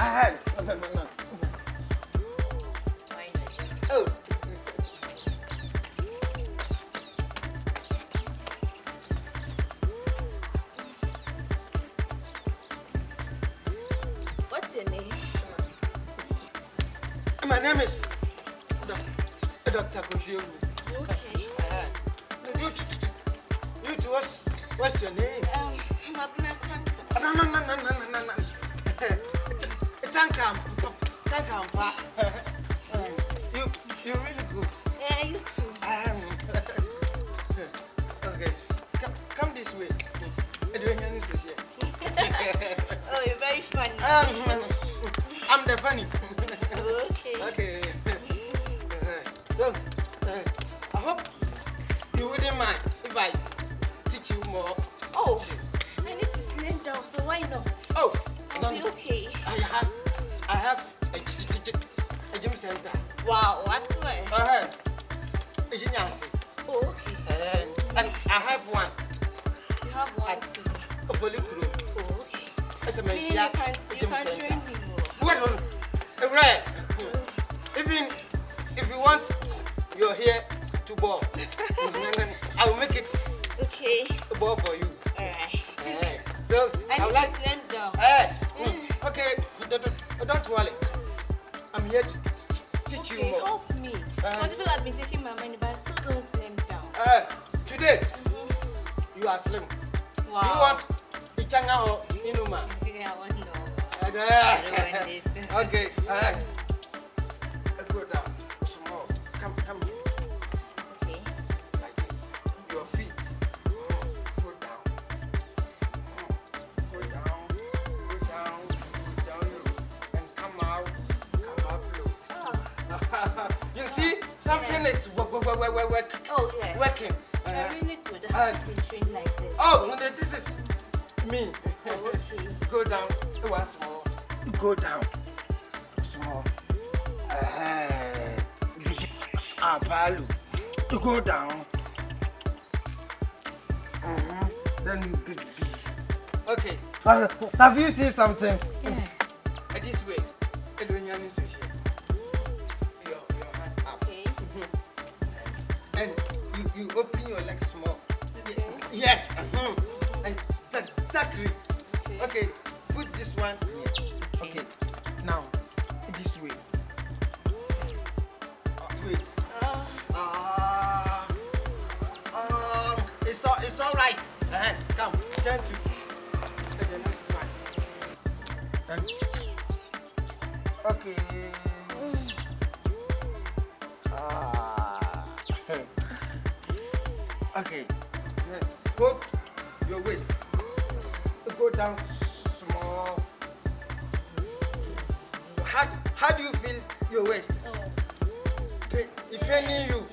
had. Oh. What's your name? My name is Dr. Koshio. Okay. You two, what's your name? Mabnata. No. Tankam. You're really good. Yeah, you too. Okay. Come this way. Oh, you're very funny. I'm the funny. Okay. Okay. So, I hope you wouldn't mind if I teach you more. Oh, I need to slim down, so why not? Oh, I'll be okay. I have a gym center. Wow, what's where? It's in Yancy. Oh, okay. And I have one. You have one too. Of a little room. Oh, okay. As a Please, man, you can train me more. What? Right. Even if you want your hair to ball, I will make it Okay. a ball for you. Alright. So I would need to slim down. Okay, don't worry. I'm here to teach you Okay, more. help me. Because people have been taking my money, but I still don't slim down. Today, you are slim. Wow. You want Ichanga or Inuma? Okay, I want to know. I don't want this. Okay, go down. Small. Come here. Okay. Like this. Your feet. Go down. Go down, and come up low. Oh. You see, something is working. Oh, yes. Working. You're really good. I have been trained like this. Oh, this is me. Oh, okay. Go down once more. Go down. Small. Palu. You go down. Then you okay. Have you seen something? Yeah. This way. Your hands up. Okay. And you open your legs small. Okay. Yes. Exactly. Okay. Put this one here. Okay. Now, this way. Wait. It's all right. Come, turn to the next one. Okay. Okay. Hold your waist. Go down small. How do you feel your waist? Oh. It paining you?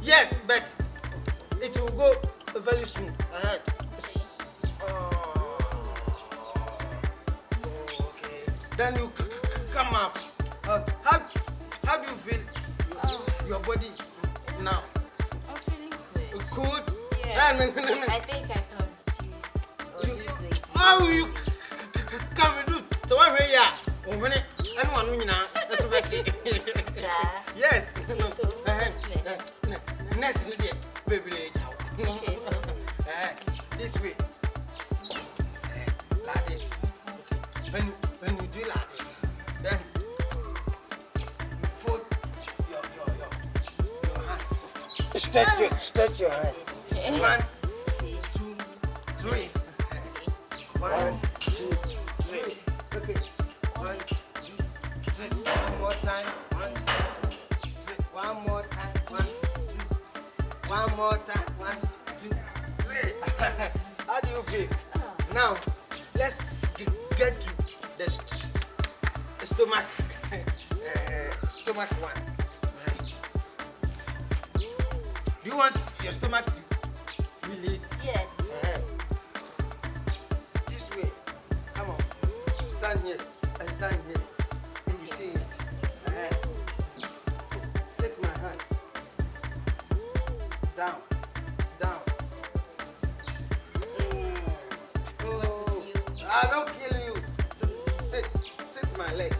Yes, but it will go very soon. Okay. Then you come up. How do you feel your body now? I'm feeling good. Good? Yeah. No. I think I can lose weight. How you come and do? So one way, yeah. Anyone who that's what it is. Yes. So, what's next? Next, baby. Okay, so. This way. Like this. Okay. When you do like this, then you fold your hands. Stretch your hands. Okay. 1, 2, 3. 1, 2, 3. Okay. 1, 2, 3. One more time. 1, 2, 3. One more time. 1, 2. One more time. 1, 2, 3. How do you feel? Now, let's get to the stomach. Stomach one. Do you want your stomach to release? Yes. This way. Come on. Stand here. And stand here. You will see it. Take my hands. Down. Oh, I don't kill you. Sit my leg.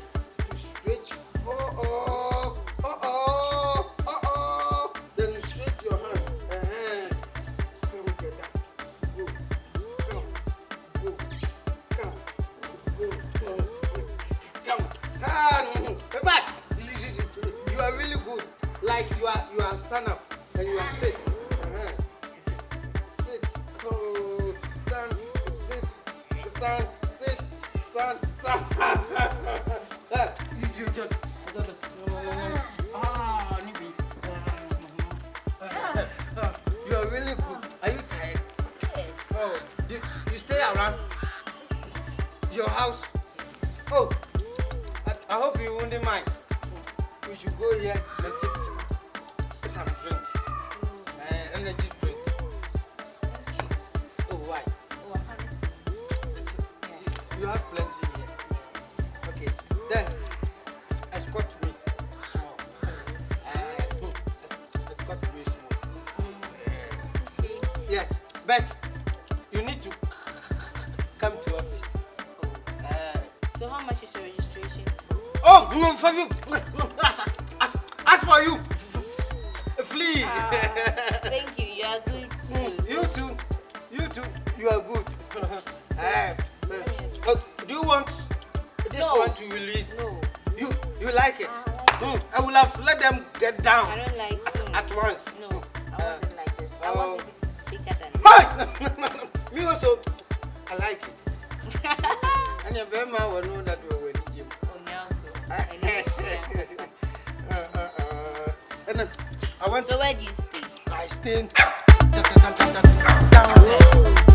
part. You are really good. Like you are stand up and you are sit. Sit. Oh, stand. Sit. Stand. Sit. Stand. Stand. You just. Ah, Nibi. You are really good. Are you tired? Oh, you stay around your house? Oh, I hope you wouldn't mind. We should go here and take some drink. Energy drink. Oh, why? Oh, I'm having some. You have plenty here. Okay, then escort me small. Escort me small. Okay. Yes, but you need to come to office. So how much is your registration? Oh, for you. As for you. Flee. Thank you. You are good too. You too. You are good. Do you want this No. one to release? No. You like it? I like it. I will have let them get down I don't like at once. No, I want it like this. I want it bigger than this. Hi! Me also, I like it. And your baby man will know that we were in the gym. Oh, now, I never share. And then I went. So where do you stay? I stay down there.